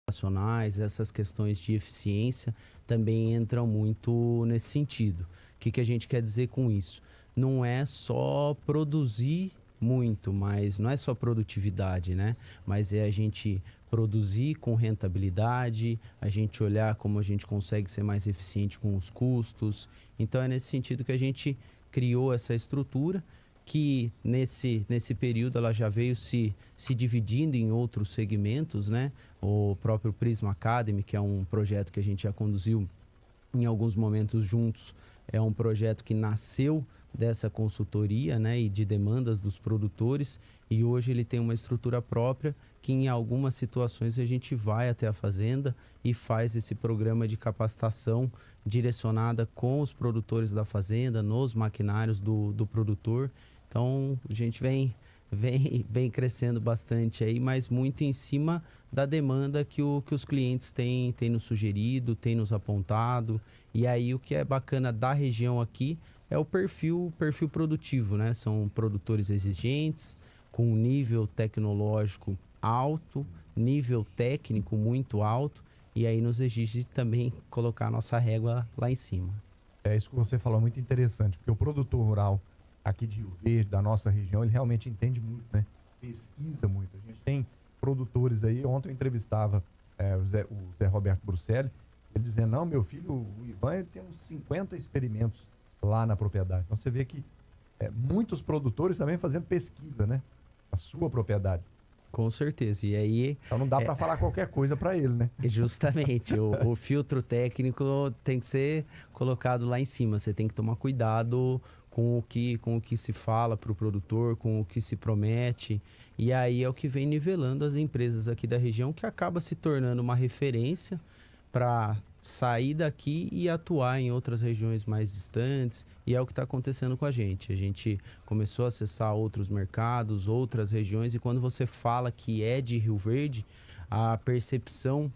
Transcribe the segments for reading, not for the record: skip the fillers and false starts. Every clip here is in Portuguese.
operacionais, essas questões de eficiência também entram muito nesse sentido. O que a gente quer dizer com isso? Não é só produzir muito, mas não é só produtividade, né? Mas é a gente produzir com rentabilidade, a gente olhar como a gente consegue ser mais eficiente com os custos. Então é nesse sentido que a gente criou essa estrutura, que nesse período ela já veio se dividindo em outros segmentos, né? O próprio Prisma Academy, que é um projeto que a gente já conduziu em alguns momentos juntos, é um projeto que nasceu dessa consultoria, né, e de demandas dos produtores, e hoje ele tem uma estrutura própria que em algumas situações a gente vai até a fazenda e faz esse programa de capacitação direcionada com os produtores da fazenda, nos maquinários do produtor. Então a gente vem crescendo bastante aí, mas muito em cima da demanda que os clientes têm nos sugerido, têm nos apontado. E aí o que é bacana da região aqui é o perfil produtivo, né? São produtores exigentes, com um nível tecnológico alto, nível técnico muito alto, e aí nos exige também colocar a nossa régua lá em cima. É isso que você falou, muito interessante, porque o produtor rural aqui de Rio Verde, da nossa região, ele realmente entende muito, né? Pesquisa muito. A gente tem produtores aí, ontem eu entrevistava o Zé Roberto Bruxelli, ele dizendo, não, meu filho, o Ivan, ele tem uns 50 experimentos lá na propriedade. Então você vê que muitos produtores também fazendo pesquisa, né? A sua propriedade. Com certeza. E aí... Então não dá para falar qualquer coisa para ele, né? Justamente. o filtro técnico tem que ser colocado lá em cima. Você tem que tomar cuidado com o que se fala para o produtor, com o que se promete. E aí é o que vem nivelando as empresas aqui da região, que acaba se tornando uma referência para sair daqui e atuar em outras regiões mais distantes, e é o que está acontecendo com a gente. A gente começou a acessar outros mercados, outras regiões, e quando você fala que é de Rio Verde, a percepção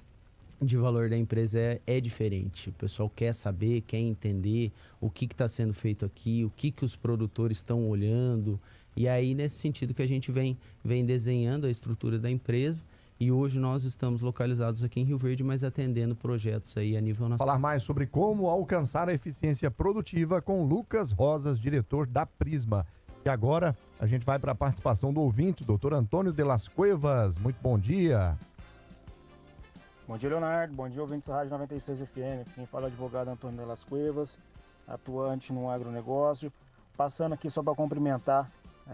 de valor da empresa é diferente. O pessoal quer saber, quer entender o que está sendo feito aqui, o que os produtores estão olhando, e aí nesse sentido que a gente vem desenhando a estrutura da empresa. E hoje nós estamos localizados aqui em Rio Verde, mas atendendo projetos aí a nível nacional. Falar mais sobre como alcançar a eficiência produtiva com Lucas Rosas, diretor da Prisma. E agora a gente vai para a participação do ouvinte, doutor Antônio de las Cuevas. Muito bom dia. Bom dia, Leonardo. Bom dia, ouvintes da Rádio 96 FM. Quem fala é o advogado Antônio de las Cuevas, atuante no agronegócio. Passando aqui só para cumprimentar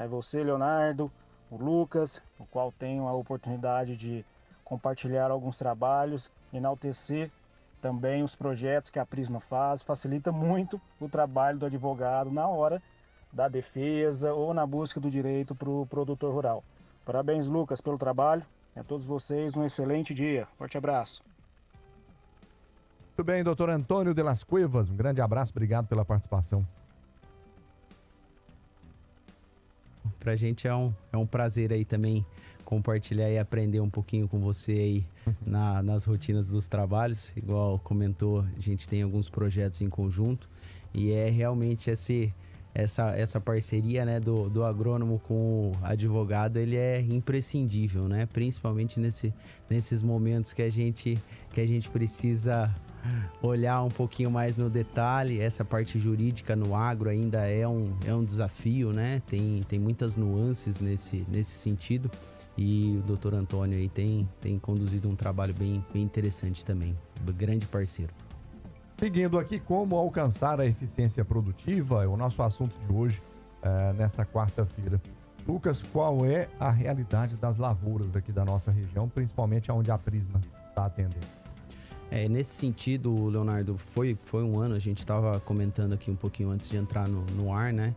você, Leonardo, o Lucas, o qual tenho a oportunidade de compartilhar alguns trabalhos, enaltecer também os projetos que a Prisma faz, facilita muito o trabalho do advogado na hora da defesa ou na busca do direito para o produtor rural. Parabéns, Lucas, pelo trabalho. A todos vocês um excelente dia. Forte abraço. Muito bem, doutor Antônio de las Cuevas, um grande abraço, obrigado pela participação. Pra gente é um prazer aí também compartilhar e aprender um pouquinho com você aí nas rotinas dos trabalhos. Igual comentou, a gente tem alguns projetos em conjunto e é realmente essa parceria, né, do agrônomo com o advogado, ele é imprescindível, né? Principalmente nesses momentos que a gente precisa olhar um pouquinho mais no detalhe. Essa parte jurídica no agro ainda é um desafio, né? Tem muitas nuances nesse sentido, e o doutor Antônio aí tem conduzido um trabalho bem interessante também, grande parceiro. Seguindo aqui, como alcançar a eficiência produtiva, é o nosso assunto de hoje, nesta quarta-feira. Lucas, qual é a realidade das lavouras aqui da nossa região, principalmente onde a Prisma está atendendo? Nesse sentido, Leonardo, foi um ano, a gente estava comentando aqui um pouquinho antes de entrar no ar, né?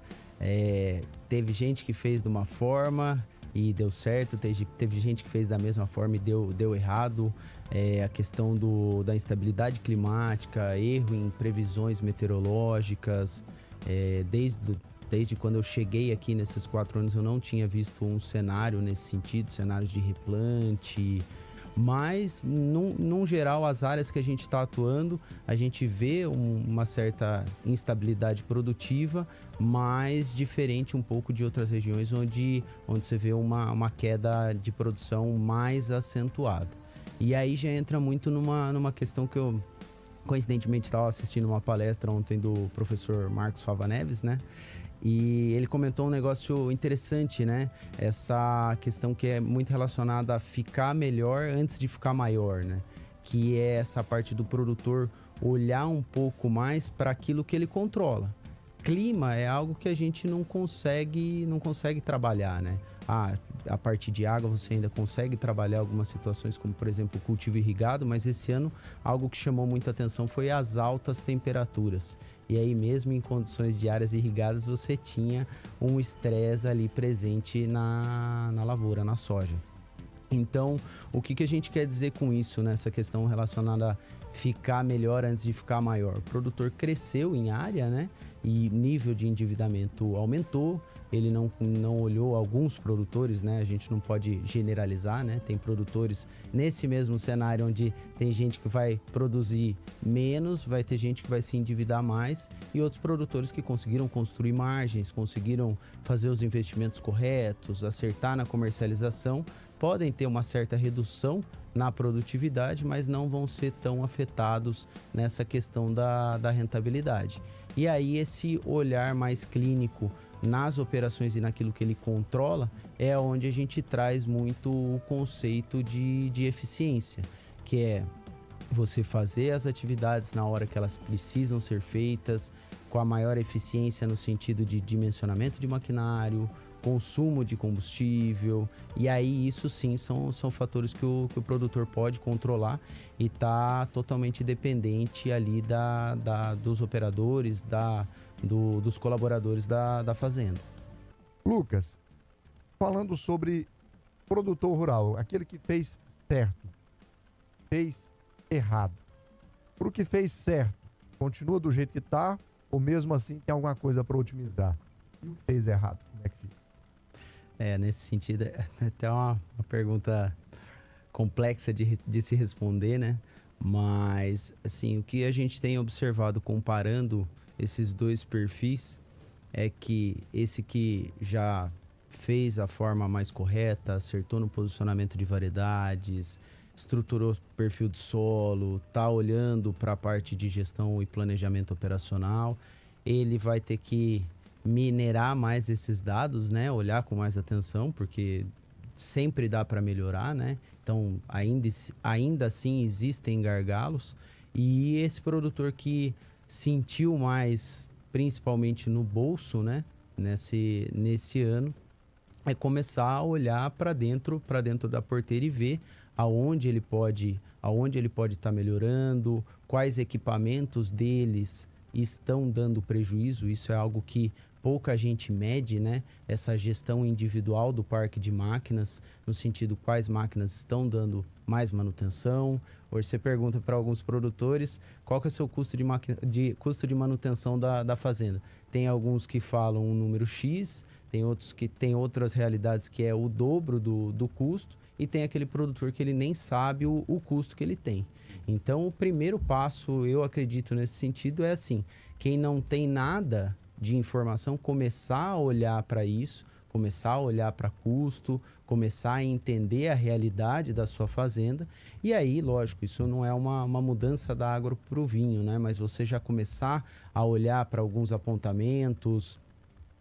Teve gente que fez de uma forma e deu certo, teve gente que fez da mesma forma e deu errado. A questão da instabilidade climática, erro em previsões meteorológicas, desde quando eu cheguei aqui nesses 4 anos eu não tinha visto um cenário nesse sentido, cenários de replante. Mas, num geral, as áreas que a gente está atuando, a gente vê uma certa instabilidade produtiva, mas diferente um pouco de outras regiões onde você vê uma queda de produção mais acentuada. E aí já entra muito numa questão que eu, coincidentemente, estava assistindo uma palestra ontem do professor Marcos Fava Neves, né? E ele comentou um negócio interessante, né? Essa questão que é muito relacionada a ficar melhor antes de ficar maior, né? Que é essa parte do produtor olhar um pouco mais para aquilo que ele controla. Clima é algo que a gente não consegue trabalhar, né? A parte de água você ainda consegue trabalhar algumas situações, como por exemplo o cultivo irrigado, mas esse ano algo que chamou muita atenção foi as altas temperaturas. E aí mesmo em condições de áreas irrigadas você tinha um estresse ali presente na lavoura, na soja. Então, o que a gente quer dizer com isso, nessa questão relacionada a ficar melhor antes de ficar maior? O produtor cresceu em área, né? E nível de endividamento aumentou. Ele não olhou alguns produtores, né? A gente não pode generalizar, né? Tem produtores nesse mesmo cenário onde tem gente que vai produzir menos, vai ter gente que vai se endividar mais e outros produtores que conseguiram construir margens, conseguiram fazer os investimentos corretos, acertar na comercialização, podem ter uma certa redução na produtividade, mas não vão ser tão afetados nessa questão da rentabilidade. E aí esse olhar mais clínico nas operações e naquilo que ele controla é onde a gente traz muito o conceito de eficiência, que é você fazer as atividades na hora que elas precisam ser feitas, com a maior eficiência no sentido de dimensionamento de maquinário, consumo de combustível, e aí isso sim são fatores que o produtor pode controlar e está totalmente dependente ali dos operadores, dos colaboradores da fazenda. Lucas, falando sobre produtor rural, aquele que fez certo, fez errado. Para o que fez certo, continua do jeito que está ou mesmo assim tem alguma coisa para otimizar? E o que fez errado, como é que fica? Nesse sentido, é até uma pergunta complexa de se responder, né? Mas, assim, o que a gente tem observado comparando esses dois perfis é que esse que já fez a forma mais correta, acertou no posicionamento de variedades, estruturou o perfil de solo, está olhando para a parte de gestão e planejamento operacional, ele vai ter que minerar mais esses dados, né? Olhar com mais atenção, porque sempre dá para melhorar, né? Então, ainda assim existem gargalos. E esse produtor que sentiu mais, principalmente no bolso, né? Nesse ano, é começar a olhar para dentro da porteira e ver aonde ele pode estar melhorando, quais equipamentos deles estão dando prejuízo. Isso é algo que pouca gente mede, né? Essa gestão individual do parque de máquinas, no sentido quais máquinas estão dando mais manutenção. Hoje você pergunta para alguns produtores qual que é o seu custo custo de manutenção da fazenda. Tem alguns que falam um número X, tem outros que têm outras realidades que é o dobro do custo, e tem aquele produtor que ele nem sabe o custo que ele tem. Então, o primeiro passo, eu acredito nesse sentido, é assim, quem não tem nada de informação, começar a olhar para isso, começar a olhar para custo, começar a entender a realidade da sua fazenda. E aí, lógico, isso não é uma mudança da água para o vinho, né? Mas você já começar a olhar para alguns apontamentos.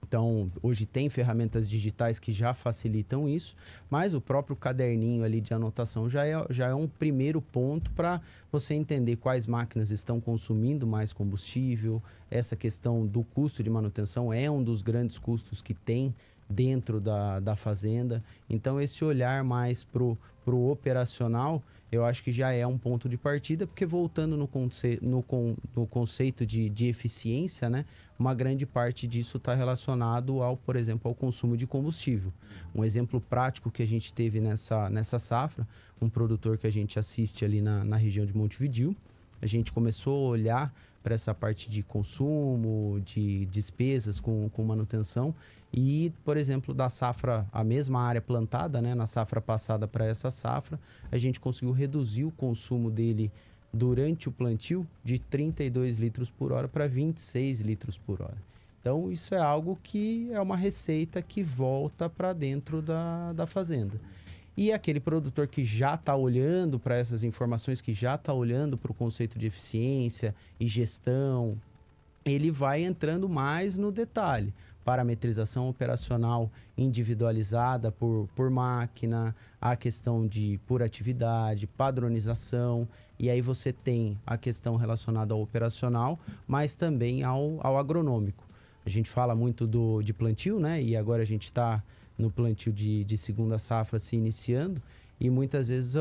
Então, hoje tem ferramentas digitais que já facilitam isso, mas o próprio caderninho ali de anotação já é um primeiro ponto para você entender quais máquinas estão consumindo mais combustível. Essa questão do custo de manutenção é um dos grandes custos que tem dentro da fazenda. Então, esse olhar mais pro operacional, eu acho que já é um ponto de partida, porque voltando no conceito de eficiência, né, uma grande parte disso está relacionado por exemplo, ao consumo de combustível. Um exemplo prático que a gente teve nessa safra, um produtor que a gente assiste ali na região de Montevidéu, a gente começou a olhar para essa parte de consumo, de despesas com manutenção e, por exemplo, da safra, a mesma área plantada, né, na safra passada para essa safra, a gente conseguiu reduzir o consumo dele durante o plantio de 32 litros por hora para 26 litros por hora. Então, isso é algo que é uma receita que volta para dentro da fazenda. E aquele produtor que já está olhando para essas informações, que já está olhando para o conceito de eficiência e gestão, ele vai entrando mais no detalhe. Parametrização operacional individualizada por máquina, a questão por atividade, padronização, e aí você tem a questão relacionada ao operacional, mas também ao agronômico. A gente fala muito de plantio, né? E agora a gente está no plantio de segunda safra se iniciando, e muitas vezes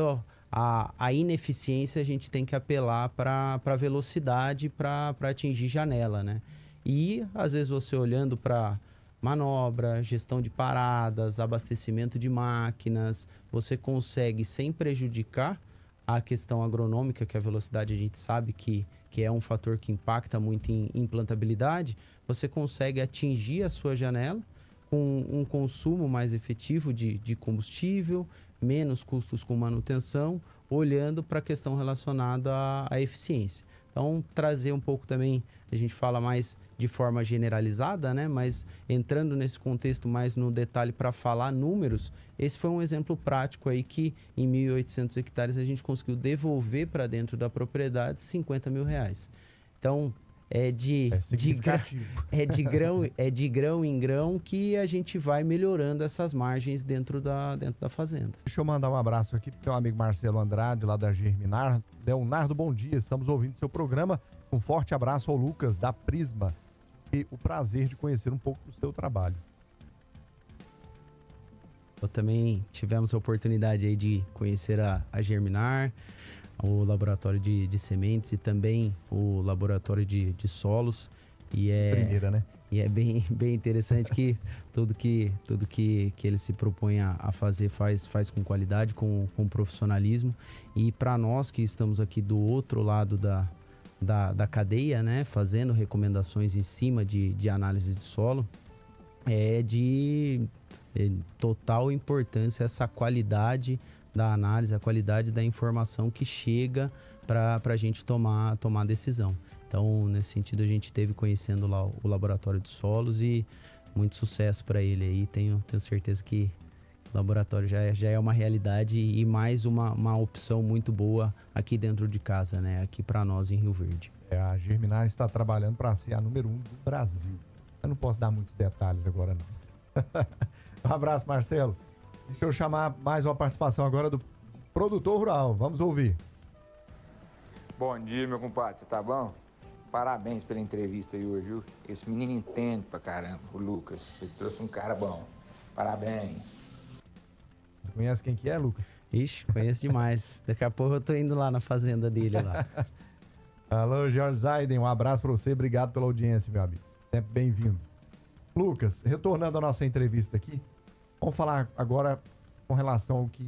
a ineficiência a gente tem que apelar para a velocidade para atingir janela, né? E às vezes você olhando para manobra, gestão de paradas, abastecimento de máquinas, você consegue, sem prejudicar a questão agronômica, que a velocidade a gente sabe que é um fator que impacta muito em implantabilidade, você consegue atingir a sua janela com um consumo mais efetivo de combustível, menos custos com manutenção, olhando para a questão relacionada à eficiência. Então, trazer um pouco também, a gente fala mais de forma generalizada, né? Mas entrando nesse contexto mais no detalhe para falar números, esse foi um exemplo prático aí que em 1.800 hectares a gente conseguiu devolver para dentro da propriedade R$50 mil. Então, é de grão em grão que a gente vai melhorando essas margens dentro da fazenda. Deixa eu mandar um abraço aqui pro meu amigo Marcelo Andrade, lá da Germinar. Leonardo, bom dia, estamos ouvindo seu programa. Um forte abraço ao Lucas, da Prisma, e o prazer de conhecer um pouco do seu trabalho. Eu também tivemos a oportunidade aí de conhecer a Germinar, o laboratório de sementes e também o laboratório de solos. Primeira, né? E é bem interessante que tudo que ele se propõe a fazer faz com qualidade, com profissionalismo. E para nós que estamos aqui do outro lado da cadeia, né, fazendo recomendações em cima de análise de solo, é de total importância essa qualidade da análise, a qualidade da informação que chega para a gente tomar decisão. Então, nesse sentido, a gente esteve conhecendo lá o laboratório de solos e muito sucesso para ele aí. Tenho certeza que o laboratório já é uma realidade e mais uma opção muito boa aqui dentro de casa, né? Aqui para nós em Rio Verde. A Germinar está trabalhando para ser a número 1 do Brasil. Eu não posso dar muitos detalhes agora, não. Um abraço, Marcelo. Deixa eu chamar mais uma participação agora do produtor rural. Vamos ouvir. Bom dia, meu compadre. Você tá bom? Parabéns pela entrevista aí hoje, viu? Esse menino entende pra caramba, o Lucas. Você trouxe um cara bom. Parabéns. Conhece quem que é, Lucas? Ixi, conheço demais. Daqui a pouco eu tô indo lá na fazenda dele lá. Alô, Jorge Zaiden, um abraço para você. Obrigado pela audiência, meu amigo. Sempre bem-vindo. Lucas, retornando à nossa entrevista aqui, vamos falar agora com relação ao que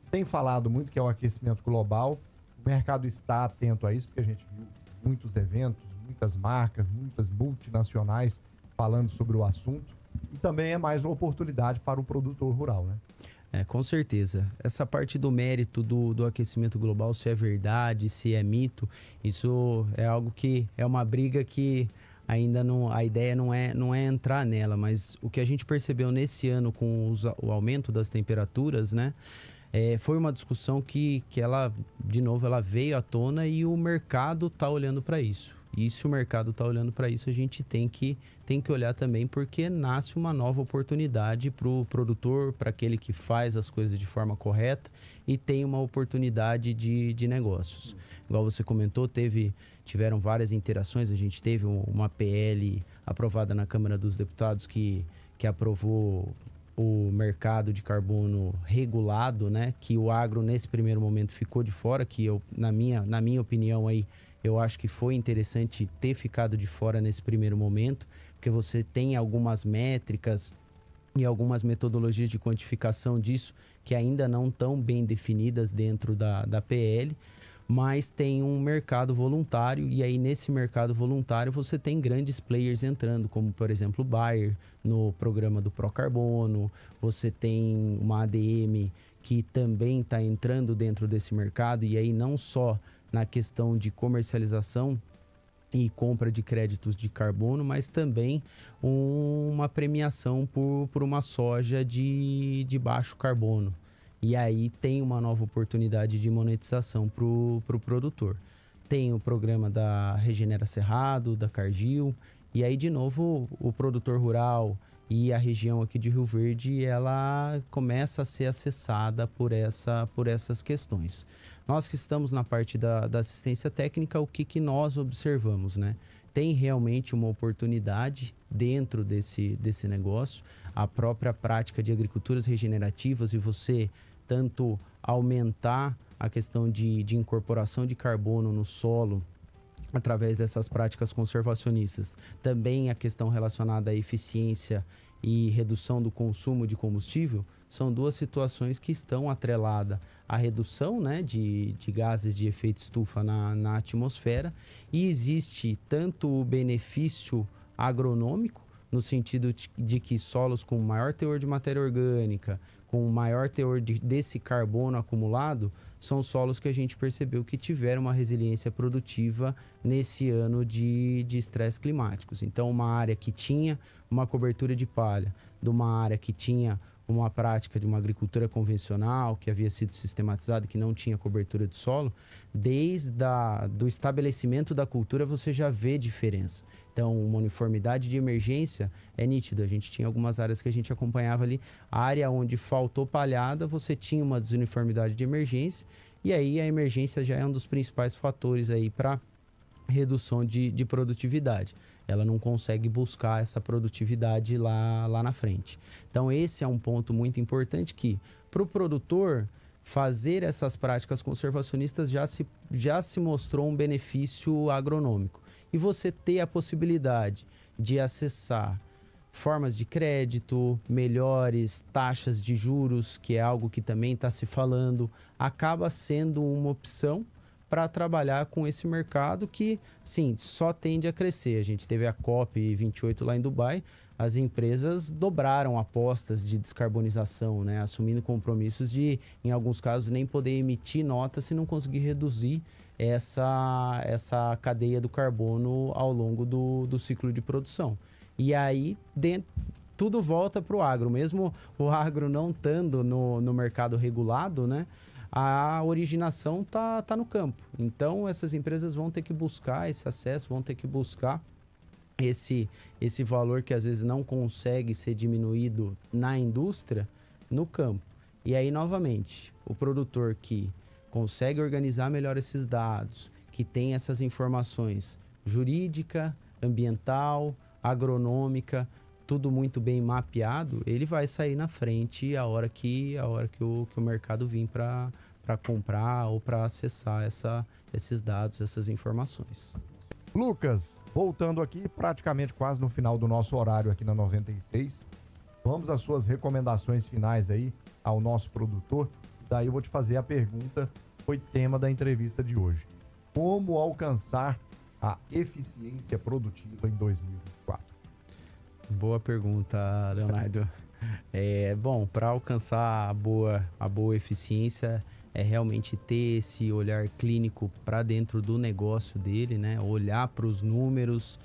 se tem falado muito, que é o aquecimento global. O mercado está atento a isso, porque a gente viu muitos eventos, muitas marcas, muitas multinacionais falando sobre o assunto. E também é mais uma oportunidade para o produtor rural, né? Com certeza. Essa parte do mérito do aquecimento global, se é verdade, se é mito, isso é algo que é uma briga que ainda não, a ideia não é entrar nela, mas o que a gente percebeu nesse ano com o aumento das temperaturas, né? Foi uma discussão que ela, de novo, ela veio à tona e o mercado está olhando para isso. E se o mercado está olhando para isso, a gente tem que olhar também, porque nasce uma nova oportunidade para o produtor, para aquele que faz as coisas de forma correta e tem uma oportunidade de negócios. Igual você comentou, tiveram várias interações, a gente teve uma PL aprovada na Câmara dos Deputados que aprovou o mercado de carbono regulado, né? Que o agro nesse primeiro momento ficou de fora, que na minha opinião aí, eu acho que foi interessante ter ficado de fora nesse primeiro momento, porque você tem algumas métricas e algumas metodologias de quantificação disso que ainda não estão bem definidas dentro da PL, mas tem um mercado voluntário, e aí nesse mercado voluntário você tem grandes players entrando, como por exemplo o Bayer no programa do Procarbono, você tem uma ADM que também está entrando dentro desse mercado, e aí não só na questão de comercialização e compra de créditos de carbono, mas também uma premiação por uma soja de baixo carbono. E aí tem uma nova oportunidade de monetização para o produtor. Tem o programa da Regenera Cerrado, da Cargill, e aí de novo o produtor rural e a região aqui de Rio Verde, ela começa a ser acessada por essas questões. Nós que estamos na parte da assistência técnica, o que nós observamos, né? Tem realmente uma oportunidade dentro desse negócio, a própria prática de agriculturas regenerativas e você tanto aumentar a questão de incorporação de carbono no solo através dessas práticas conservacionistas. Também a questão relacionada à eficiência e redução do consumo de combustível são duas situações que estão atreladas à redução, né, de gases de efeito estufa na atmosfera, e existe tanto o benefício agronômico, no sentido de que solos com maior teor de matéria orgânica, com maior teor desse carbono acumulado, são solos que a gente percebeu que tiveram uma resiliência produtiva nesse ano de estresse climáticos. Então, uma área que tinha uma cobertura de palha, de uma área que tinha uma prática de uma agricultura convencional, que havia sido sistematizada, que não tinha cobertura de solo, desde do estabelecimento da cultura você já vê diferença. Então, uma uniformidade de emergência é nítido. A gente tinha algumas áreas que a gente acompanhava ali. A área onde faltou palhada, você tinha uma desuniformidade de emergência, e aí a emergência já é um dos principais fatores aí para redução de produtividade. Ela não consegue buscar essa produtividade lá na frente. Então, esse é um ponto muito importante que, para o produtor, fazer essas práticas conservacionistas já se mostrou um benefício agronômico. E você ter a possibilidade de acessar formas de crédito, melhores taxas de juros, que é algo que também está se falando, acaba sendo uma opção para trabalhar com esse mercado que, sim, só tende a crescer. A gente teve a COP28 lá em Dubai, as empresas dobraram apostas de descarbonização, né? Assumindo compromissos de, em alguns casos, nem poder emitir nota se não conseguir reduzir essa cadeia do carbono ao longo do ciclo de produção. E aí, tudo volta para o agro. Mesmo o agro não estando no mercado regulado, né? A originação tá no campo. Então, essas empresas vão ter que buscar esse acesso, vão ter que buscar esse valor que às vezes não consegue ser diminuído na indústria, no campo. E aí, novamente, o produtor que consegue organizar melhor esses dados, que tem essas informações jurídica, ambiental, agronômica, tudo muito bem mapeado, ele vai sair na frente a hora que o mercado vir para comprar ou para acessar esses dados, essas informações. Lucas, voltando aqui, praticamente quase no final do nosso horário aqui na 96, vamos às suas recomendações finais aí ao nosso produtor. Daí eu vou te fazer a pergunta, foi tema da entrevista de hoje. Como alcançar a eficiência produtiva em 2024? Boa pergunta, Leonardo. Bom, para alcançar a boa eficiência é realmente ter esse olhar clínico para dentro do negócio dele, né? Olhar para os números,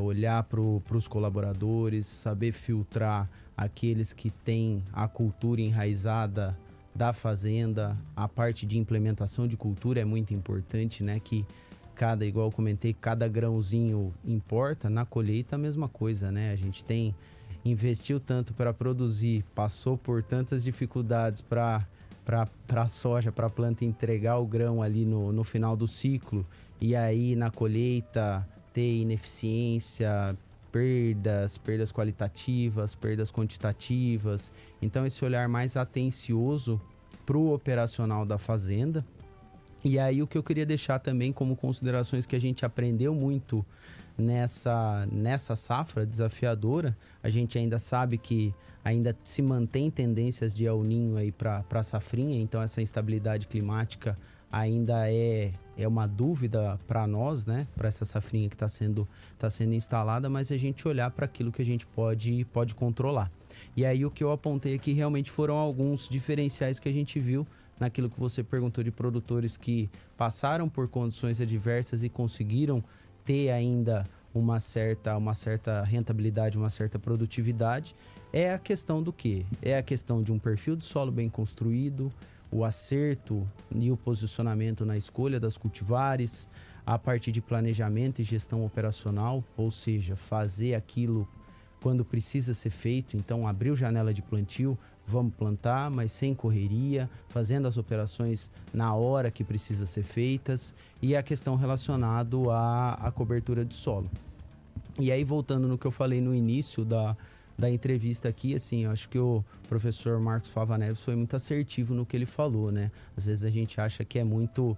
olhar para os colaboradores, saber filtrar aqueles que têm a cultura enraizada da fazenda. A parte de implementação de cultura é muito importante, né? Que igual eu comentei, cada grãozinho importa. Na colheita a mesma coisa, né? A gente investiu tanto para produzir, passou por tantas dificuldades para a soja, para a planta entregar o grão ali no final do ciclo, e aí na colheita ter ineficiência, perdas qualitativas, perdas quantitativas. Então, esse olhar mais atencioso para o operacional da fazenda. E aí o que eu queria deixar também como considerações que a gente aprendeu muito nessa safra desafiadora, a gente ainda sabe que ainda se mantém tendências de El Niño aí para a safrinha, então essa instabilidade climática ainda é uma dúvida para nós, né? Para essa safrinha que está sendo instalada, mas a gente olhar para aquilo que a gente pode controlar. E aí o que eu apontei aqui realmente foram alguns diferenciais que a gente viu naquilo que você perguntou de produtores que passaram por condições adversas e conseguiram ter ainda uma certa rentabilidade, uma certa produtividade, é a questão do quê? É a questão de um perfil de solo bem construído, o acerto e o posicionamento na escolha das cultivares, a partir de planejamento e gestão operacional, ou seja, fazer aquilo quando precisa ser feito. Então, abriu janela de plantio, vamos plantar, mas sem correria, fazendo as operações na hora que precisa ser feitas, e a questão relacionada à cobertura de solo. E aí, voltando no que eu falei no início da entrevista aqui, assim, eu acho que o professor Marcos Fava Neves foi muito assertivo no que ele falou, né? Às vezes a gente acha que é muito...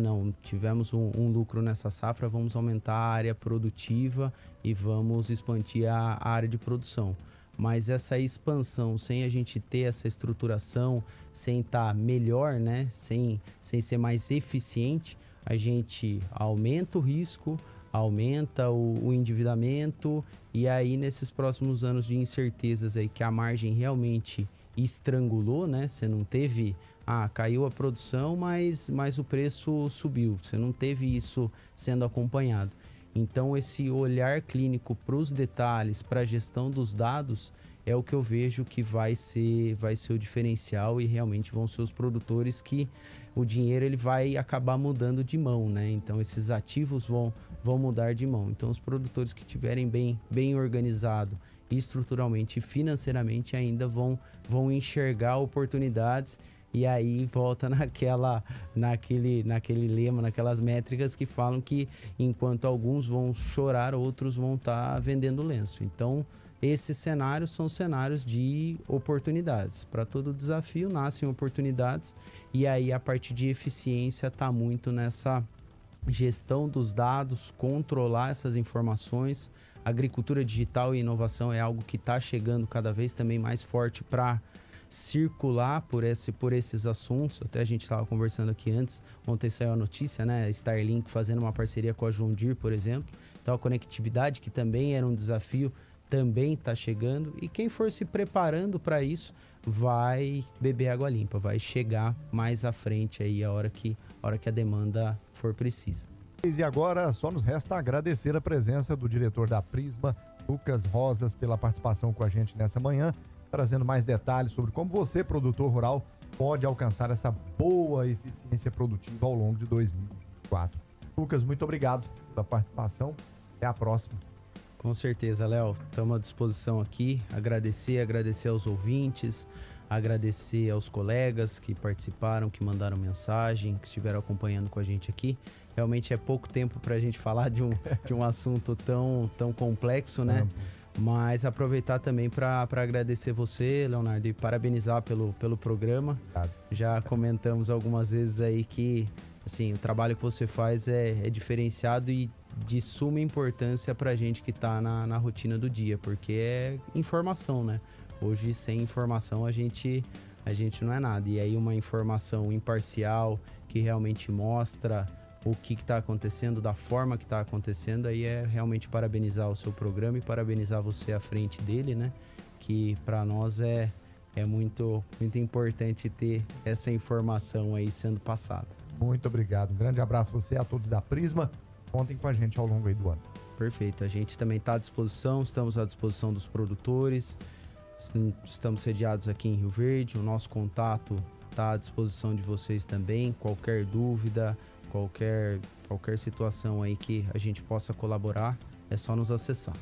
não, tivemos um lucro nessa safra, vamos aumentar a área produtiva e vamos expandir a área de produção. Mas essa expansão, sem a gente ter essa estruturação, sem estar melhor, né? Sem ser mais eficiente, a gente aumenta o risco, aumenta o endividamento, e aí nesses próximos anos de incertezas aí que a margem realmente estrangulou, né? Você não teve... caiu a produção, mas o preço subiu. Você não teve isso sendo acompanhado. Então, esse olhar clínico para os detalhes, para a gestão dos dados, é o que eu vejo que vai ser o diferencial, e realmente vão ser os produtores que o dinheiro ele vai acabar mudando de mão, né? Então, esses ativos vão mudar de mão. Então, os produtores que tiverem bem organizado estruturalmente e financeiramente ainda vão enxergar oportunidades. E aí volta naquele lema, naquelas métricas que falam que enquanto alguns vão chorar, outros vão estar vendendo lenço. Então, esses cenários são cenários de oportunidades. Para todo desafio nascem oportunidades, e aí a parte de eficiência está muito nessa gestão dos dados, controlar essas informações. Agricultura digital e inovação é algo que está chegando cada vez também mais forte para circular por esses assuntos. Até a gente estava conversando aqui antes, ontem saiu a notícia, né? Starlink fazendo uma parceria com a John Deere, por exemplo. Então a conectividade, que também era um desafio, também está chegando, e quem for se preparando para isso vai beber água limpa, vai chegar mais à frente aí a hora que a demanda for precisa. E agora só nos resta agradecer a presença do diretor da Prisma, Lucas Rosas, pela participação com a gente nessa manhã, trazendo mais detalhes sobre como você, produtor rural, pode alcançar essa boa eficiência produtiva ao longo de 2024. Lucas, muito obrigado pela participação. Até a próxima. Com certeza, Léo. Estamos à disposição aqui. Agradecer aos ouvintes, agradecer aos colegas que participaram, que mandaram mensagem, que estiveram acompanhando com a gente aqui. Realmente é pouco tempo para a gente falar de um assunto tão complexo, né? Mas aproveitar também para agradecer você, Leonardo, e parabenizar pelo programa. Já comentamos algumas vezes aí que, assim, o trabalho que você faz é diferenciado e de suma importância para a gente que está na rotina do dia, porque é informação, né? Hoje, sem informação, a gente não é nada. E aí uma informação imparcial que realmente mostra o que está acontecendo, da forma que está acontecendo, aí é realmente parabenizar o seu programa e parabenizar você à frente dele, né? Que para nós é muito importante ter essa informação aí sendo passada. Muito obrigado. Um grande abraço a você, a todos da Prisma. Contem com a gente ao longo aí do ano. Perfeito. A gente também está à disposição, estamos à disposição dos produtores, estamos sediados aqui em Rio Verde, o nosso contato está à disposição de vocês também. Qualquer dúvida, qualquer situação aí que a gente possa colaborar, é só nos acessar.